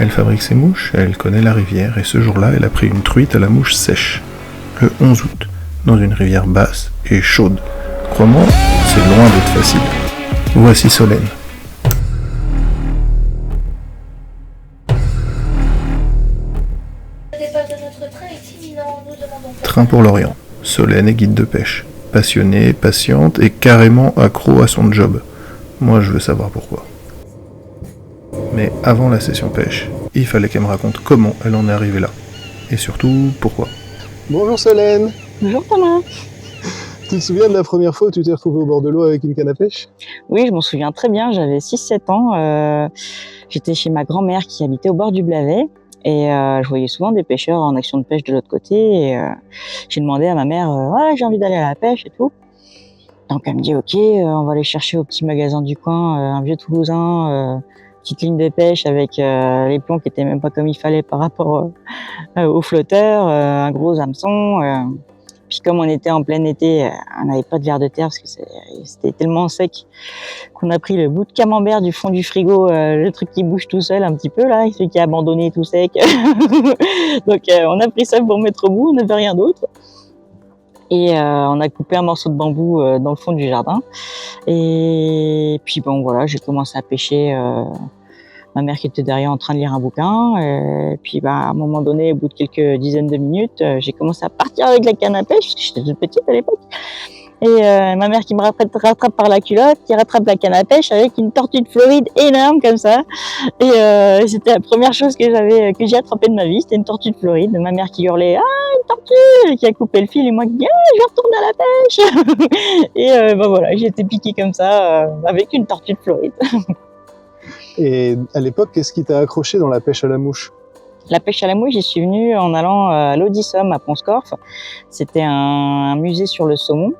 Elle fabrique ses mouches, elle connaît la rivière, et ce jour-là, elle a pris une truite à la mouche sèche, le 11 août, dans une rivière basse et chaude. Crois-moi, c'est loin d'être facile. Voici Solène. Train pour l'Orient. Solène est guide de pêche. Passionnée, patiente et carrément accro à son job. Moi, je veux savoir pourquoi. Mais avant la session pêche, il fallait qu'elle me raconte comment elle en est arrivée là. Et surtout, pourquoi. Bonjour Solène. Bonjour Thomas. Tu te souviens de la première fois où tu t'es retrouvée au bord de l'eau avec une canne à pêche? Oui, je m'en souviens très bien, j'avais 6-7 ans. J'étais chez ma grand-mère qui habitait au bord du Blavet. Et je voyais souvent des pêcheurs en action de pêche de l'autre côté. Et j'ai demandé à ma mère, ouais, j'ai envie d'aller à la pêche et tout. Donc elle me dit, ok, on va aller chercher au petit magasin du coin, un vieux Toulousain, petite ligne de pêche avec les plombs qui étaient même pas comme il fallait par rapport au flotteur, un gros hameçon. Puis comme on était en plein été, on n'avait pas de verre de terre parce que c'était tellement sec qu'on a pris le bout de camembert du fond du frigo, le truc qui bouge tout seul un petit peu là, celui qui est abandonné tout sec. Donc on a pris ça pour mettre au bout, on n'avait rien d'autre. Et on a coupé un morceau de bambou dans le fond du jardin. Et puis bon voilà, j'ai commencé à pêcher. Ma mère qui était derrière en train de lire un bouquin. Et puis à un moment donné, au bout de quelques dizaines de minutes, j'ai commencé à partir avec la canne à pêche, parce que j'étais toute petite à l'époque. Et ma mère qui me rattrape par la culotte, qui rattrape la canne à pêche avec une tortue de Floride énorme comme ça. Et c'était la première chose que j'ai attrapée de ma vie, c'était une tortue de Floride. Ma mère qui hurlait, ah, une tortue, qui a coupé le fil, et moi qui dis, ah, je vais retourner à la pêche. Et voilà, j'ai été piquée comme ça avec une tortue de Floride. Et à l'époque, qu'est-ce qui t'a accroché dans la pêche à la mouche? La pêche à la mouche, j'y suis venue en allant à l'Audissom à Pont-Scorff. C'était un musée sur le saumon.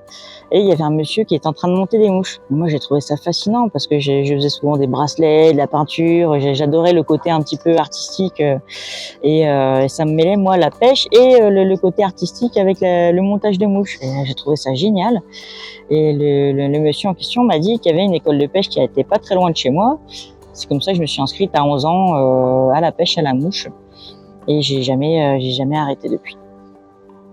Et il y avait un monsieur qui était en train de monter des mouches. Moi, j'ai trouvé ça fascinant parce que je faisais souvent des bracelets, de la peinture. J'adorais le côté un petit peu artistique. Et ça me mêlait, moi, la pêche et le côté artistique avec le montage de mouches. Et j'ai trouvé ça génial. Et le monsieur en question m'a dit qu'il y avait une école de pêche qui était pas très loin de chez moi. C'est comme ça que je me suis inscrite à 11 ans à la pêche à la mouche. Et j'ai jamais arrêté depuis.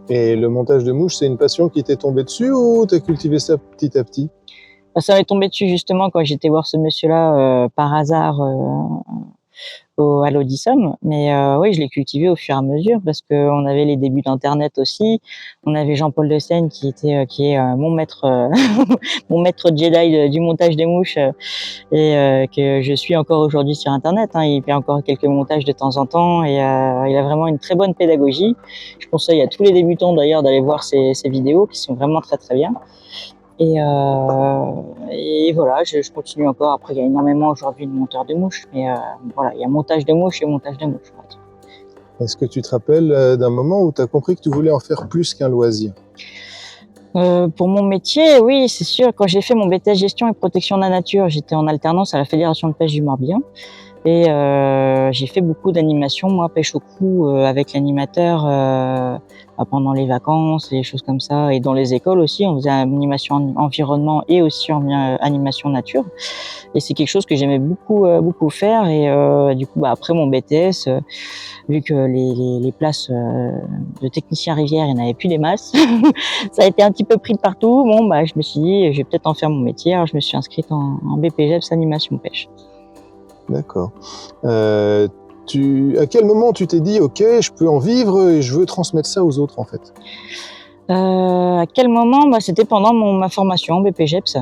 Et le montage de mouches, c'est une passion qui t'est tombée dessus ou t'as cultivé ça petit à petit? Ça m'est tombé dessus justement quand j'étais voir ce monsieur-là par hasard à l'Audissom. Mais oui, je l'ai cultivé au fur et à mesure parce qu'on avait les débuts d'Internet aussi. On avait Jean-Paul de Seine qui est mon maître mon maître Jedi du montage des mouches et que je suis encore aujourd'hui sur Internet. Il fait encore quelques montages de temps en temps et il a vraiment une très bonne pédagogie. Je conseille à tous les débutants d'ailleurs d'aller voir ses vidéos qui sont vraiment très très bien. Et voilà, je continue encore. Après, il y a énormément aujourd'hui de monteurs de mouches, mais voilà, il y a montage de mouches et montage de mouches. Est-ce que tu te rappelles d'un moment où tu as compris que tu voulais en faire plus qu'un loisir? Pour mon métier, oui, c'est sûr. Quand j'ai fait mon BTS gestion et protection de la nature, j'étais en alternance à la Fédération de pêche du Morbihan. Et j'ai fait beaucoup d'animations, moi, pêche au cou avec l'animateur pendant les vacances, et des choses comme ça. Et dans les écoles aussi, on faisait animation environnement et aussi animation nature. Et c'est quelque chose que j'aimais beaucoup faire. Et du coup, après mon BTS, vu que les places de technicien rivière, il n'y en avait plus des masses, ça a été un petit peu pris de partout. Bon, je me suis dit, je vais peut-être en faire mon métier. Alors, je me suis inscrite en BPGEPS animation pêche. D'accord. À quel moment tu t'es dit, ok, je peux en vivre et je veux transmettre ça aux autres en fait? À quel moment? C'était pendant ma formation BPGEPS.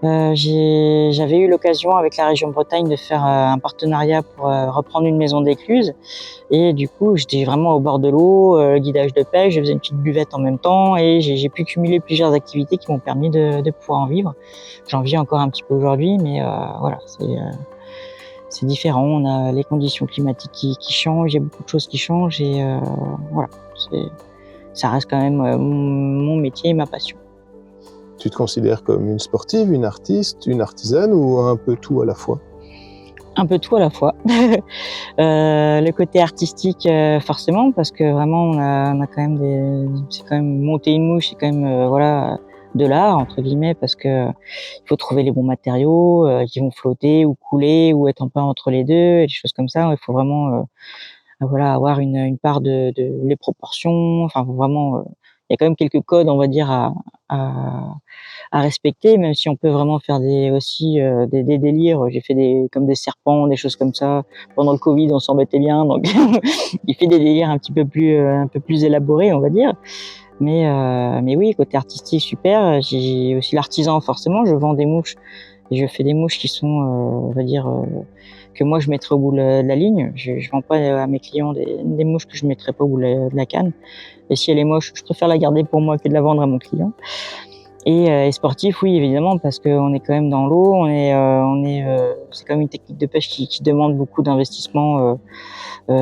J'avais eu l'occasion avec la région Bretagne de faire un partenariat pour reprendre une maison d'écluse. Et du coup, j'étais vraiment au bord de l'eau, guidage de pêche, je faisais une petite buvette en même temps et j'ai pu cumuler plusieurs activités qui m'ont permis de pouvoir en vivre. J'en vis encore un petit peu aujourd'hui, mais voilà, c'est différent. On a les conditions climatiques qui changent, il y a beaucoup de choses qui changent et voilà, ça reste quand même mon métier et ma passion. Tu te considères comme une sportive, une artiste, une artisane ou un peu tout à la fois? Un peu tout à la fois. Le côté artistique, forcément, parce que vraiment on a quand même c'est quand même monter une mouche, c'est quand même voilà de l'art entre guillemets parce que il faut trouver les bons matériaux qui vont flotter ou couler ou être un peu entre les deux, des choses comme ça. Il faut vraiment voilà avoir une part de les proportions. Enfin vraiment, il y a quand même quelques codes on va dire à à respecter, même si on peut vraiment faire des aussi des délires. J'ai fait des comme des serpents, des choses comme ça. Pendant le Covid, on s'embêtait bien, donc il fait des délires un peu plus élaborés, on va dire. Mais oui, côté artistique, super. J'ai aussi l'artisan, forcément. Je vends des mouches et je fais des mouches qui sont, on va dire, que moi je mettrais au bout de la ligne. Je vends pas à mes clients des mouches que je mettrais pas au bout de la canne. Et si elle est moche, je préfère la garder pour moi que de la vendre à mon client. Et sportif, oui, évidemment, parce qu'on est quand même dans l'eau, c'est quand même une technique de pêche qui demande beaucoup d'investissement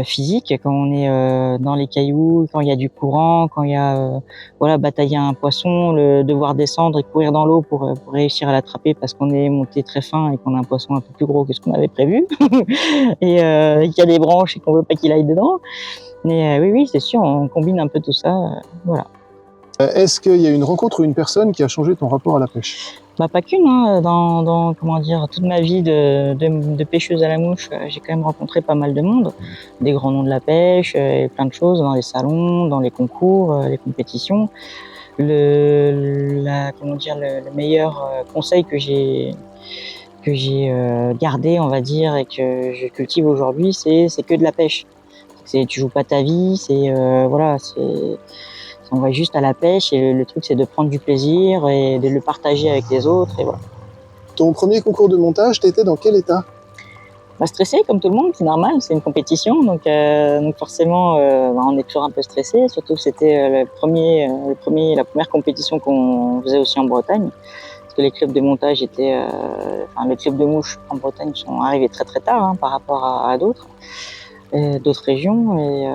physique. Quand on est dans les cailloux, quand il y a du courant, quand il y a voilà batailler un poisson, le devoir descendre et courir dans l'eau pour réussir à l'attraper parce qu'on est monté très fin et qu'on a un poisson un peu plus gros que ce qu'on avait prévu et qu'il y a des branches et qu'on veut pas qu'il aille dedans. Mais oui, oui, c'est sûr, on combine un peu tout ça, voilà. Est-ce qu'il y a une rencontre ou une personne qui a changé ton rapport à la pêche? Bah, pas qu'une, hein, dans comment dire, toute ma vie de pêcheuse à la mouche, j'ai quand même rencontré pas mal de monde, des grands noms de la pêche, et plein de choses dans les salons, dans les concours, les compétitions. Comment dire, le meilleur conseil que j'ai gardé, on va dire, et que je cultive aujourd'hui, c'est que de la pêche. Tu joues pas ta vie, voilà, on va juste à la pêche et le truc c'est de prendre du plaisir et de le partager avec les autres et voilà. Ton premier concours de montage, t'étais dans quel état? Bah, stressé comme tout le monde, c'est normal, c'est une compétition donc forcément bah, on est toujours un peu stressé, surtout que c'était la première compétition qu'on faisait aussi en Bretagne, parce que les clubs de montage les clubs de mouches en Bretagne sont arrivés très très tard hein, par rapport à d'autres régions et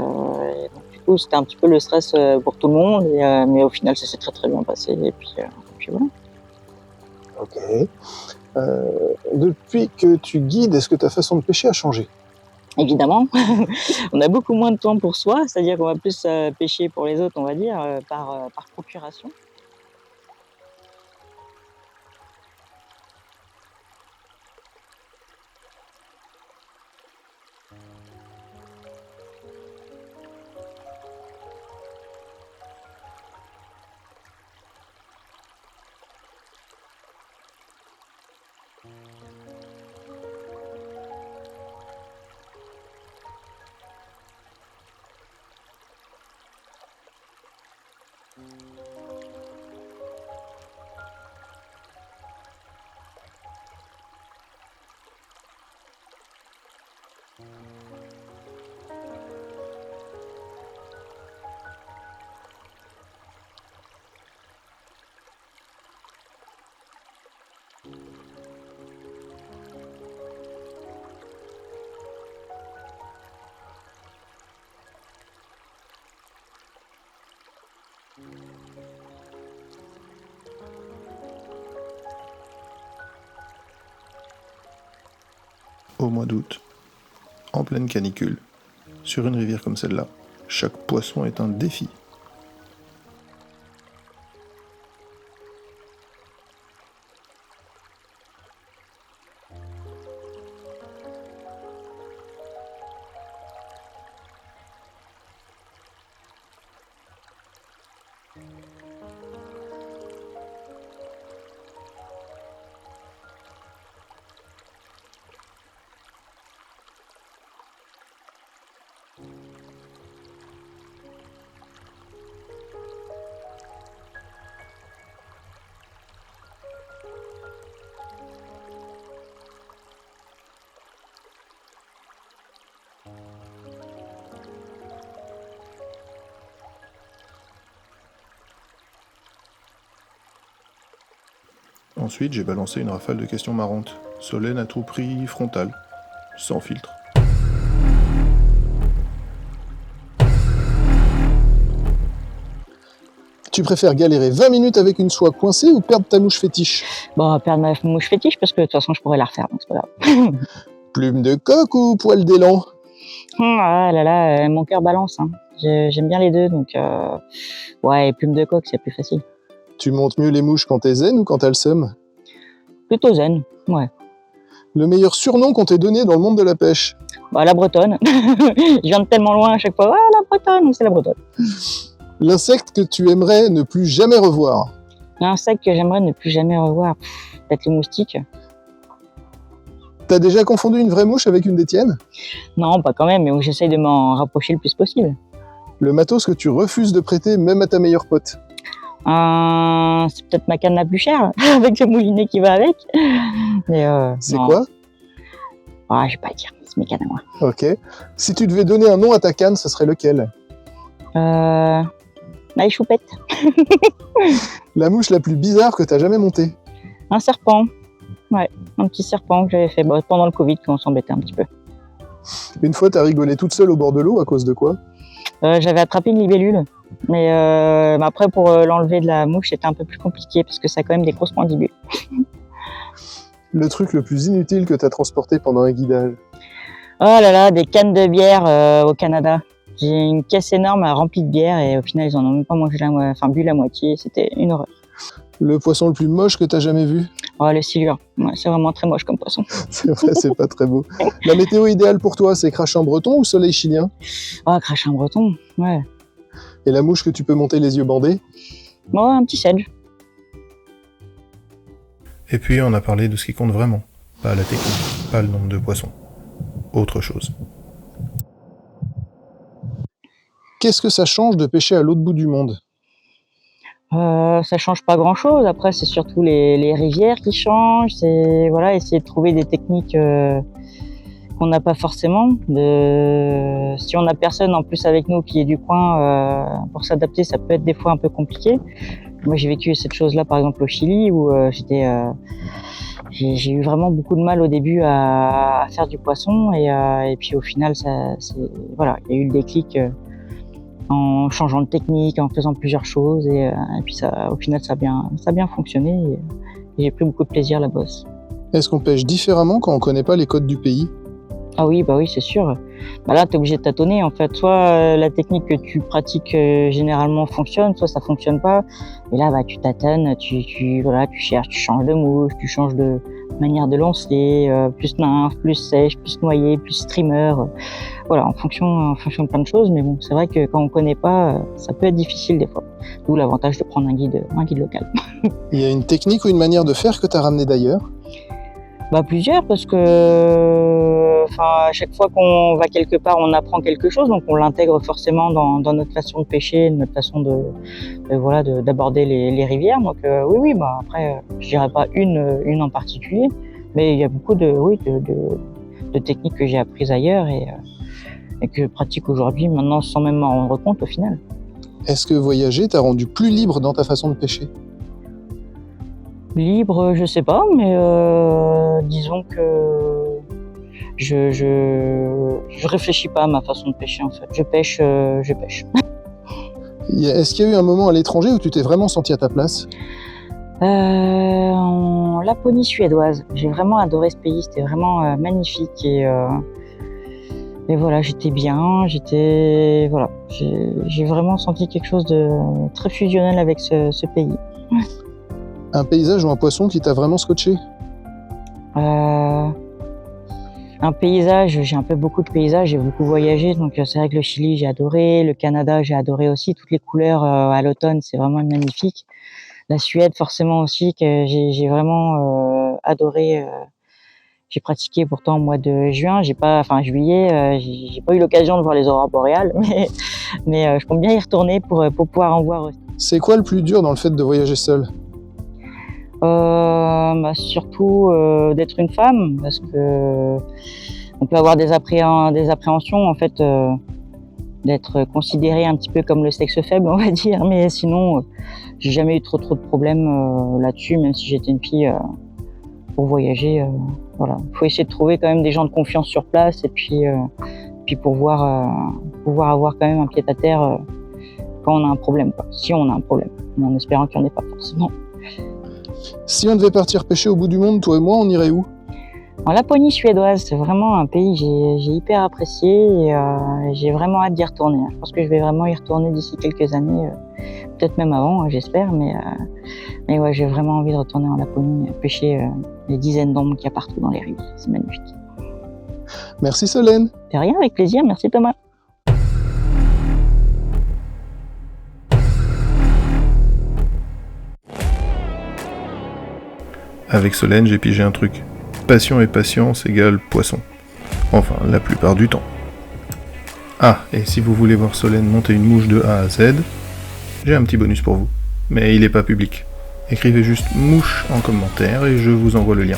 donc du coup c'était un petit peu le stress pour tout le monde mais au final ça s'est très très bien passé et puis voilà. Ok. Depuis que tu guides, est-ce que ta façon de pêcher a changé? Évidemment, on a beaucoup moins de temps pour soi, c'est-à-dire qu'on va plus pêcher pour les autres, on va dire, par procuration. Au mois d'août, en pleine canicule, sur une rivière comme celle-là, chaque poisson est un défi. Ensuite, j'ai balancé une rafale de questions marrantes. Solène a tout pris frontal, sans filtre. Tu préfères galérer 20 minutes avec une soie coincée ou perdre ta mouche fétiche? Bon, on va perdre ma mouche fétiche parce que de toute façon je pourrais la refaire, donc c'est pas grave. Plume de coq ou poil d'élan? Ah là là, mon cœur balance, hein. J'aime bien les deux, donc ouais, et plume de coq, c'est plus facile. Tu montes mieux les mouches quand t'es zen ou quand t'as le seum? Plutôt zen, ouais. Le meilleur surnom qu'on t'ait donné dans le monde de la pêche? Bah, la bretonne. Je viens de tellement loin à chaque fois. Ouais, la bretonne, c'est la bretonne. L'insecte que tu aimerais ne plus jamais revoir? L'insecte que j'aimerais ne plus jamais revoir, peut-être le moustique. T'as déjà confondu une vraie mouche avec une des tiennes? Non, pas quand même, mais j'essaye de m'en rapprocher le plus possible. Le matos que tu refuses de prêter même à ta meilleure pote? C'est peut-être ma canne la plus chère, avec le moulinet qui va avec. Mais C'est non. quoi? Ah, je vais pas le dire, c'est mes cannes à moi. Ok. Si tu devais donner un nom à ta canne, ce serait lequel? La choupette. La mouche la plus bizarre que t'as jamais montée? Un serpent. Ouais, un petit serpent que j'avais fait pendant le Covid, quand on s'embêtait un petit peu. Une fois, t'as rigolé toute seule au bord de l'eau à cause de quoi? J'avais attrapé une libellule. Mais après, pour l'enlever de la mouche, c'était un peu plus compliqué, parce que ça a quand même des grosses mandibules. Le truc le plus inutile que t'as transporté pendant un guidage? Oh là là, des cannes de bière au Canada. J'ai une caisse énorme remplie de bière et au final, ils en ont même pas mangé bu la moitié. C'était une horreur. Le poisson le plus moche que t'as jamais vu? Oh, le silure. Ouais, c'est vraiment très moche comme poisson. C'est vrai, c'est pas très beau. La météo idéale pour toi, c'est crash en breton ou soleil chilien? Oh, crache un breton. Ouais. Et la mouche que tu peux monter les yeux bandés? Bon, un petit sedge. Et puis on a parlé de ce qui compte vraiment. Pas la technique, pas le nombre de poissons. Autre chose. Qu'est-ce que ça change de pêcher à l'autre bout du monde? Ça change pas grand-chose. Après, c'est surtout les rivières qui changent. C'est voilà, essayer de trouver des techniques qu'on n'a pas forcément. Si on a personne en plus avec nous qui est du coin, pour s'adapter, ça peut être des fois un peu compliqué. Moi, j'ai vécu cette chose-là, par exemple au Chili, où j'ai eu vraiment beaucoup de mal au début à faire du poisson, et puis au final, voilà, il y a eu le déclic. En changeant de technique, en faisant plusieurs choses, et puis au final ça a bien fonctionné, et j'ai pris beaucoup de plaisir là-bas aussi. Est-ce qu'on pêche différemment quand on connaît pas les codes du pays? Ah oui, bah oui, c'est sûr. Bah là, tu es obligé de tâtonner en fait. Soit la technique que tu pratiques généralement fonctionne, soit ça fonctionne pas. Et là, bah tu tâtonnes, voilà, tu cherches, tu changes de mouche, tu changes de manière de lancer, plus nymphe, plus sèche, plus noyé, plus streamer. Voilà, en fonction de plein de choses. Mais bon, c'est vrai que quand on connaît pas, ça peut être difficile des fois. D'où l'avantage de prendre un guide local. Il y a une technique ou une manière de faire que tu as ramené d'ailleurs? Bah plusieurs, parce que à chaque fois qu'on va quelque part, on apprend quelque chose, donc on l'intègre forcément dans notre façon de pêcher, notre façon d'aborder les rivières. Donc oui, bah après, je dirais pas une en particulier, mais il y a beaucoup de techniques que j'ai apprises ailleurs et que je pratique aujourd'hui maintenant sans même m'en rendre compte au final. Est-ce que voyager t'a rendu plus libre dans ta façon de pêcher? Libre, je sais pas, mais disons que je réfléchis pas à ma façon de pêcher en fait. Je pêche. Est-ce qu'il y a eu un moment à l'étranger où tu t'es vraiment senti à ta place? En Laponie suédoise, j'ai vraiment adoré ce pays. C'était vraiment magnifique et voilà, j'étais bien. Voilà, j'ai vraiment senti quelque chose de très fusionnel avec ce pays. Un paysage ou un poisson qui t'a vraiment scotché? Un paysage, j'ai un peu beaucoup de paysages, j'ai beaucoup voyagé, donc c'est vrai que le Chili j'ai adoré, le Canada j'ai adoré aussi, toutes les couleurs à l'automne c'est vraiment magnifique. La Suède forcément aussi, que j'ai vraiment adoré. J'ai pratiqué pourtant au mois de juillet, j'ai pas eu l'occasion de voir les aurores boréales, mais je compte bien y retourner pour pouvoir en voir aussi. C'est quoi le plus dur dans le fait de voyager seul? Surtout d'être une femme, parce que on peut avoir des appréhensions en fait, d'être considérée un petit peu comme le sexe faible, on va dire, mais sinon j'ai jamais eu trop de problèmes là-dessus, même si j'étais une fille. Pour voyager, voilà, faut essayer de trouver quand même des gens de confiance sur place, et puis pouvoir avoir quand même un pied à terre quand on a un problème, quoi. Si on a un problème, mais en espérant qu'il n'y en ait pas forcément. Si on devait partir pêcher au bout du monde, toi et moi, on irait où? En Laponie suédoise, c'est vraiment un pays que j'ai hyper apprécié, et j'ai vraiment hâte d'y retourner. Je pense que je vais vraiment y retourner d'ici quelques années, peut-être même avant, j'espère, mais ouais, j'ai vraiment envie de retourner en Laponie, pêcher les dizaines d'ombres qu'il y a partout dans les rives. C'est magnifique. Merci Solène. De rien, avec plaisir. Merci Thomas. Avec Solène, j'ai pigé un truc. Passion et patience égale poisson. Enfin, la plupart du temps. Ah, et si vous voulez voir Solène monter une mouche de A à Z, j'ai un petit bonus pour vous. Mais il n'est pas public. Écrivez juste mouche en commentaire et je vous envoie le lien.